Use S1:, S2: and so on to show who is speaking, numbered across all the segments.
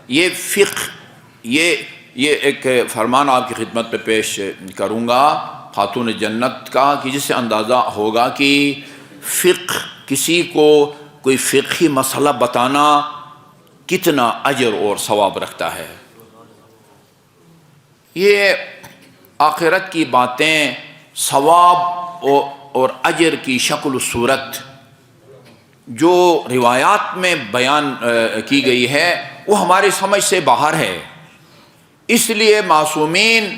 S1: یہ فقہ، یہ ایک فرمان آپ کی خدمت پہ پیش کروں گا خاتون جنت کا، کہ جس سے اندازہ ہوگا کہ فقہ، کسی کو کوئی فقہی مسئلہ بتانا کتنا اجر اور ثواب رکھتا ہے۔ یہ آخرت کی باتیں ثواب اور اجر کی شکل و صورت جو روایات میں بیان کی گئی ہے وہ ہماری سمجھ سے باہر ہے، اس لیے معصومین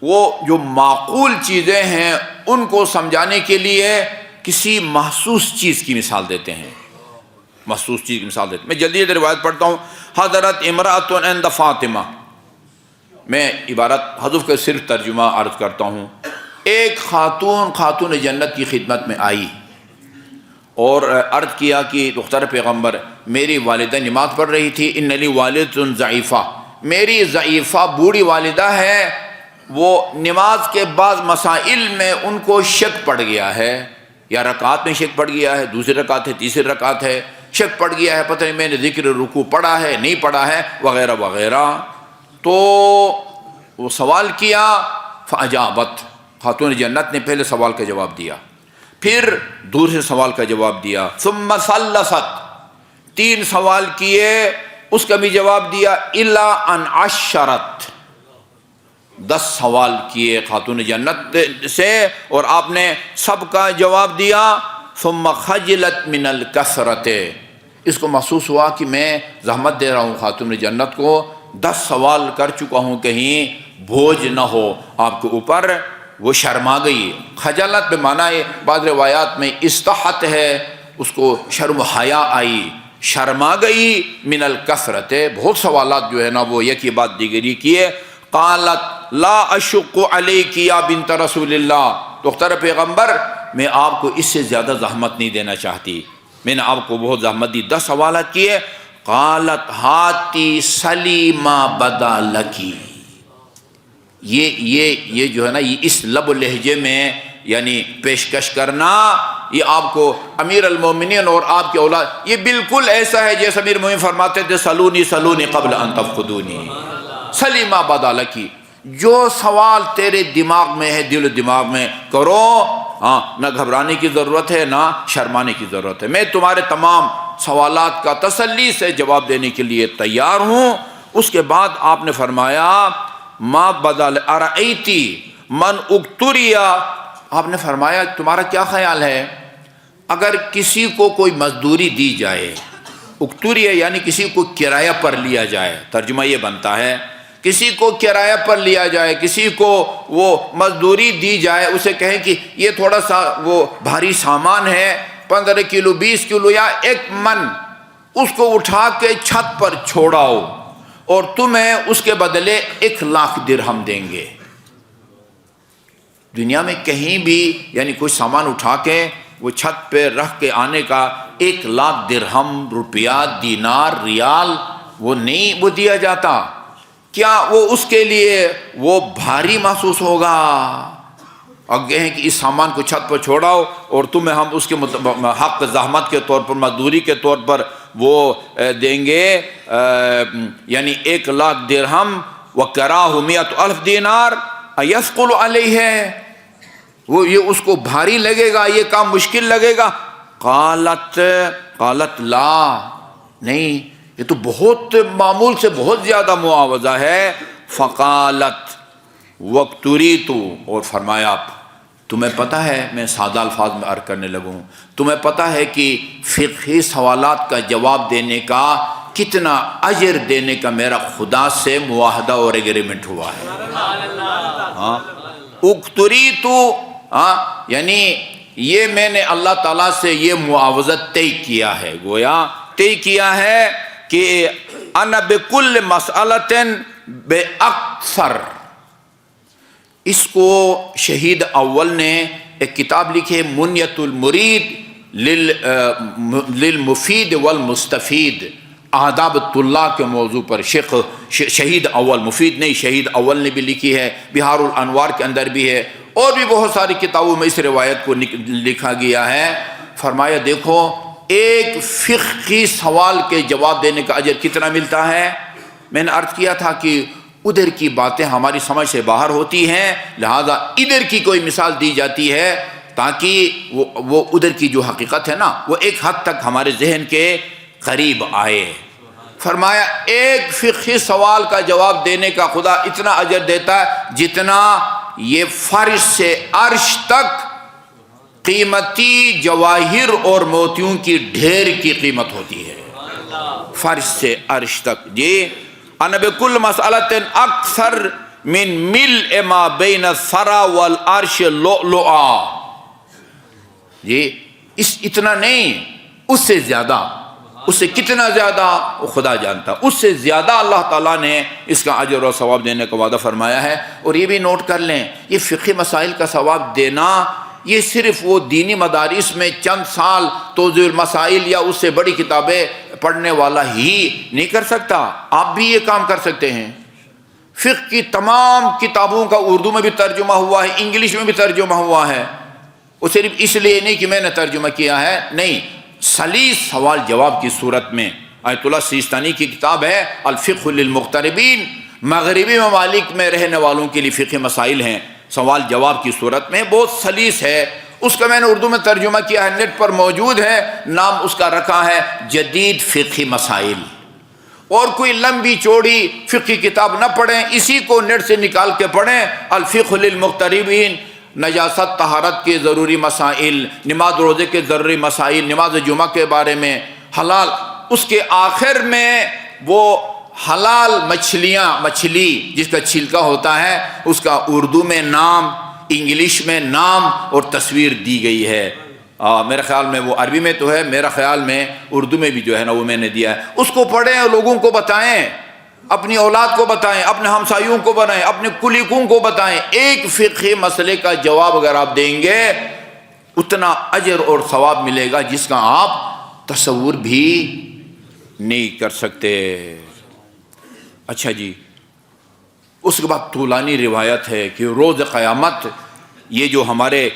S1: وہ جو معقول چیزیں ہیں ان کو سمجھانے کے لیے کسی محسوس چیز کی مثال دیتے ہیں، محسوس چیز کی مثال دیتے ہیں۔ میں جلدی سے روایت پڑھتا ہوں۔ حضرت امرأۃ عند فاطمہ، میں عبارت حذف کے صرف ترجمہ عرض کرتا ہوں۔ ایک خاتون جنت کی خدمت میں آئی اور عرض کیا کہ دختر پیغمبر، میری والدہ نماز پڑھ رہی تھی، ان لی والدۃ ضعیفہ، میری ضعیفہ بوڑھی والدہ ہے، وہ نماز کے بعض مسائل میں ان کو شک پڑ گیا ہے، یا رکعت میں شک پڑ گیا ہے، دوسری رکعت ہے، تیسری رکعت ہے، شک پڑ گیا ہے، پتہ نہیں میں نے ذکر رکوع پڑھا ہے نہیں پڑھا ہے، وغیرہ وغیرہ۔ تو وہ سوال کیا، فاجابت، خاتون جنت نے پہلے سوال کا جواب دیا، پھر دوسرے سوال کا جواب دیا، ثم ثلثت، 3 سوال کیے، اس کا بھی جواب دیا، الا ان عشرت، 10 سوال کیے خاتون جنت سے اور آپ نے سب کا جواب دیا۔ ثم خجلت من الکثرت، اس کو محسوس ہوا کہ میں زحمت دے رہا ہوں خاتون جنت کو، 10 سوال کر چکا ہوں، کہیں بوجھ نہ ہو آپ کے اوپر، وہ شرما گئی۔ خجلت بے معنی بعض روایات میں استحت ہے، اس کو شرم و حیا آئی، شرما گئی، من الکثرت، بہت سوالات جو ہے نا وہ یکی بعد دیگری کیے۔ قالت لا اشق علیک یا بنت رسول اللہ، دختر پیغمبر میں آپ کو اس سے زیادہ زحمت نہیں دینا چاہتی، میں نے آپ کو بہت زحمت دی، 10 سوالات کیے۔ قالت ہاتی سلی ما بدا لکی، یہ جو ہے نا، یہ اس لب و لہجے میں یعنی پیشکش کرنا، یہ آپ کو امیر المومنین اور آپ کے اولاد، یہ بالکل ایسا ہے جیسے امیر المومنین فرماتے تھے، سلونی سلونی قبل ان تفقدونی، سلی ما بدا لکی، جو سوال تیرے دماغ میں ہے، دل و دماغ میں کرو، ہاں، نہ گھبرانے کی ضرورت ہے نہ شرمانے کی ضرورت ہے، میں تمہارے تمام سوالات کا تسلی سے جواب دینے کے لیے تیار ہوں۔ اس کے بعد آپ نے فرمایا، ما بدل ارأیتی من اکتریا، آپ نے فرمایا تمہارا کیا خیال ہے اگر کسی کو کوئی مزدوری دی جائے، اکتریا یعنی کسی کو کرایہ پر لیا جائے، ترجمہ یہ بنتا ہے کسی کو کرایہ پر لیا جائے، کسی کو وہ مزدوری دی جائے، اسے کہیں کہ یہ تھوڑا سا وہ بھاری سامان ہے، 15 کلو 20 کلو یا 1 من، اس کو اٹھا کے چھت پر چھوڑاؤ اور تمہیں اس کے بدلے 1 لاکھ درہم دیں گے۔ دنیا میں کہیں بھی یعنی کوئی سامان اٹھا کے وہ چھت پہ رکھ کے آنے کا 1 لاکھ درہم، روپیہ، دینار، ریال وہ نہیں وہ دیا جاتا، کیا وہ اس کے لیے وہ بھاری محسوس ہوگا؟ اور کہیں کہ اس سامان کو چھت پر چھوڑاؤ اور تمہیں ہم اس کے حق زحمت کے طور پر، مزدوری کے طور پر وہ دیں گے، یعنی 1 لاکھ درہم، وَكَرَاهُ 100,000 دینار اَيَثْقُلُ عَلَيْهِ، وہ یہ اس کو بھاری لگے گا، یہ کام مشکل لگے گا۔ قالت لا، نہیں، یہ تو بہت معمول سے بہت زیادہ معاوضہ ہے۔ فقالت وَاقْتُرِيتُ، اور فرمایا تمہیں پتہ ہے، میں سادہ الفاظ میں عرض کرنے لگوں، تمہیں پتہ ہے کہ فقہی سوالات کا جواب دینے کا کتنا اجر دینے کا میرا خدا سے معاہدہ اور ایگریمنٹ ہوا ہے۔ ہاں، اُقْتُرِيتُ، یعنی یہ میں نے اللہ تعالیٰ سے یہ معاوضت طے کیا ہے، گویا طے کیا ہے کہ انا بکل مسئلۃ باکثر۔ اس کو شہید اول نے ایک کتاب لکھی ہے، منیت المرید للمفید والمستفید، آداب طلاب کے موضوع پر شہید اول، مفید نہیں، شہید اول نے بھی لکھی ہے، بہار الانوار کے اندر بھی ہے، اور بھی بہت ساری کتابوں میں اس روایت کو لکھا گیا ہے۔ فرمایا دیکھو ایک فقہی سوال کے جواب دینے کا اجر کتنا ملتا ہے؟ میں نے عرض کیا تھا کہ ادھر کی باتیں ہماری سمجھ سے باہر ہوتی ہیں، لہذا ادھر کی کوئی مثال دی جاتی ہے تاکہ وہ ادھر کی جو حقیقت ہے نا وہ ایک حد تک ہمارے ذہن کے قریب آئے۔ فرمایا ایک فقہی سوال کا جواب دینے کا خدا اتنا اجر دیتا ہے جتنا یہ فرش سے عرش تک قیمتی جواہر اور موتیوں کی ڈھیر کی قیمت ہوتی ہے، فرش سے عرش تک۔ جی انا بکل مسئلۃ اکثر من ملء ما بین الثری والعرش لؤلؤا، جی اتنا نہیں، اس سے زیادہ، اس سے کتنا زیادہ وہ خدا جانتا، اس سے زیادہ اللہ تعالیٰ نے اس کا اجر و ثواب دینے کا وعدہ فرمایا ہے۔ اور یہ بھی نوٹ کر لیں، یہ فقہی مسائل کا ثواب دینا یہ صرف وہ دینی مدارس میں چند سال توضیح المسائل یا اس سے بڑی کتابیں پڑھنے والا ہی نہیں کر سکتا، آپ بھی یہ کام کر سکتے ہیں۔ فقہ کی تمام کتابوں کا اردو میں بھی ترجمہ ہوا ہے، انگلش میں بھی ترجمہ ہوا ہے، وہ صرف اس لیے نہیں کہ میں نے ترجمہ کیا ہے، نہیں، سلیس سوال جواب کی صورت میں۔ آیت اللہ سیستانی کی کتاب ہے الفقہ للمغتربین، مغربی ممالک میں رہنے والوں کے لیے فقہ مسائل ہیں، سوال جواب کی صورت میں، بہت سلیس ہے، اس کا میں نے اردو میں ترجمہ کیا ہے، نیٹ پر موجود ہے، نام اس کا رکھا ہے جدید فقہی مسائل۔ اور کوئی لمبی چوڑی فقہی کتاب نہ پڑھیں، اسی کو نیٹ سے نکال کے پڑھیں، الفقہ للمغتربین، نجاست طہارت کے ضروری مسائل، نماز روزے کے ضروری مسائل، نماز جمعہ کے بارے میں، حلال، اس کے آخر میں وہ حلال مچھلی جس کا چھلکا ہوتا ہے اس کا اردو میں نام، انگلش میں نام اور تصویر دی گئی ہے۔ میرے خیال میں وہ عربی میں تو ہے، میرا خیال میں اردو میں بھی جو ہے نا وہ میں نے دیا ہے، اس کو پڑھیں اور لوگوں کو بتائیں، اپنی اولاد کو بتائیں، اپنے ہمسایوں کو بتائیں، اپنے کلیگوں کو بتائیں۔ ایک فقہی مسئلے کا جواب اگر آپ دیں گے اتنا اجر اور ثواب ملے گا جس کا آپ تصور بھی نہیں کر سکتے۔ اچھا جی، اس کے بعد طولانی روایت ہے کہ روز قیامت یہ جو ہمارے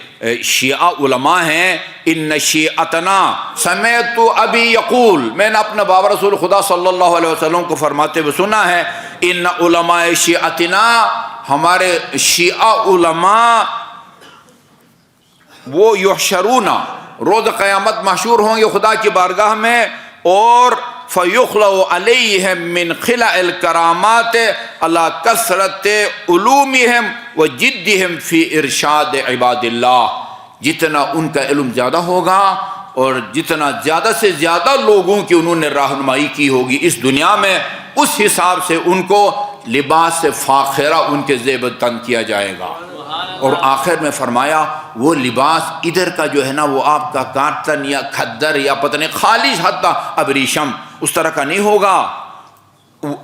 S1: شیعہ علماء ہیں، ان شیعتنا سمعت ابی یقول، میں نے اپنے بابا رسول خدا صلی اللہ علیہ وسلم کو فرماتے ہوئے سنا ہے، ان علماء شیعتنا، ہمارے شیعہ علماء، وہ یحشرون، روز قیامت محشور ہوں گے خدا کی بارگاہ میں، اور فَيُخْلَوْ عَلَيْهِمْ مِنْ خِلَعِ الْكَرَامَاتِ عَلَىٰ كَثْرَةِ عُلُومِهِمْ وَجِدِّهِمْ فِي إِرْشَادِ عِبَادِ اللَّهِ، جتنا ان کا علم زیادہ ہوگا اور جتنا زیادہ سے زیادہ لوگوں کی انہوں نے رہنمائی کی ہوگی اس دنیا میں، اس حساب سے ان کو لباس فاخرہ ان کے زیب تن کیا جائے گا۔ اور آخر میں فرمایا وہ لباس ادھر کا جو ہے نا وہ آپ کا کاٹن یا کھدر یا پتہ نہیں خالص حتی ابریشم اس طرح کا نہیں ہوگا،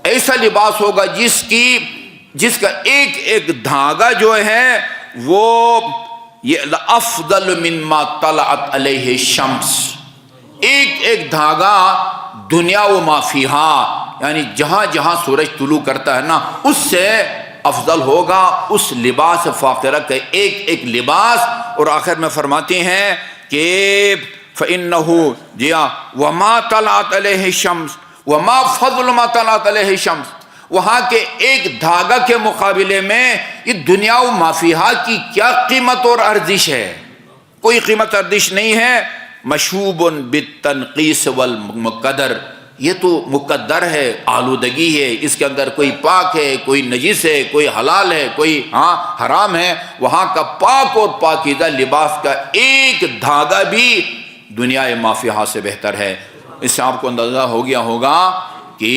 S1: ایسا لباس ہوگا جس کا ایک ایک دھاگا جو ہے وہ یہ افضل مما طلعت علیہ الشمس، ایک ایک دھاگا دنیا و ما فیہا، یعنی جہاں جہاں سورج طلوع کرتا ہے نا اس سے افضل ہوگا اس لباس فاخرہ کا ایک ایک لباس۔ اور آخر میں فرماتے ہیں کہ فَإِنَّهُ جیا وَمَا طَلَعَتْ عَلَيْهِ الشَّمْسُ وَمَا فَضْلُ مَا طَلَعَتْ عَلَيْهِ الشَّمْسُ، وہاں کے ایک دھاگا کے مقابلے میں یہ دنیا و مافیہا کی کیا قیمت اور ارزش ہے، کوئی قیمت ارزش نہیں ہے۔ مشوب بالتنقیس والمقدر، یہ تو مقدر ہے، آلودگی ہے، اس کے اندر کوئی پاک ہے، کوئی نجس ہے، کوئی حلال ہے، کوئی حرام ہے۔ وہاں کا پاک اور پاکیزہ لباس کا ایک دھاگا بھی دنیا مافیہا سے بہتر ہے۔ اس سے آپ کو اندازہ ہو گیا ہوگا کہ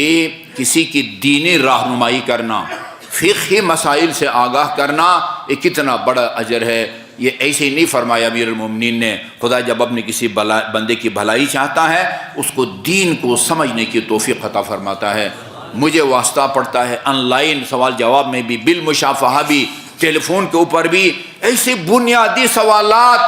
S1: کسی کی دینی رہنمائی کرنا، فقہی مسائل سے آگاہ کرنا یہ کتنا بڑا اجر ہے۔ یہ ایسے ہی نہیں فرمایا امیر المومنین نے، خدا جب اپنے کسی بندے کی بھلائی چاہتا ہے اس کو دین کو سمجھنے کی توفیق عطا فرماتا ہے۔ مجھے واسطہ پڑتا ہے آن لائن سوال جواب میں بھی، بالمشافہہ بھی، ٹیلی فون کے اوپر بھی، ایسے بنیادی سوالات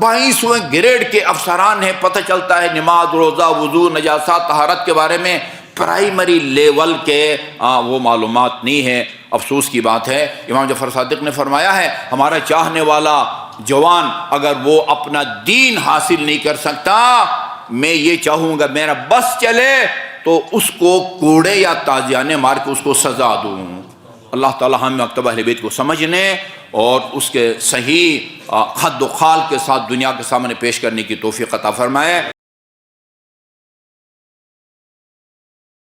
S1: 22ویں گریڈ کے افسران ہیں، پتہ چلتا ہے نماز روزہ وضو نجاست طہارت کے بارے میں پرائمری لیول کے وہ معلومات نہیں ہے۔ افسوس کی بات ہے، امام جعفر صادق نے فرمایا ہے ہمارا چاہنے والا جوان اگر وہ اپنا دین حاصل نہیں کر سکتا، میں یہ چاہوں گا میرا بس چلے تو اس کو کوڑے یا تازیانے مار کے اس کو سزا دوں۔ اللہ تعالی ہم مکتبہ اہل بیت کو سمجھنے اور اس کے صحیح خد و خال کے ساتھ دنیا کے سامنے پیش کرنے کی توفیق عطا فرمائے۔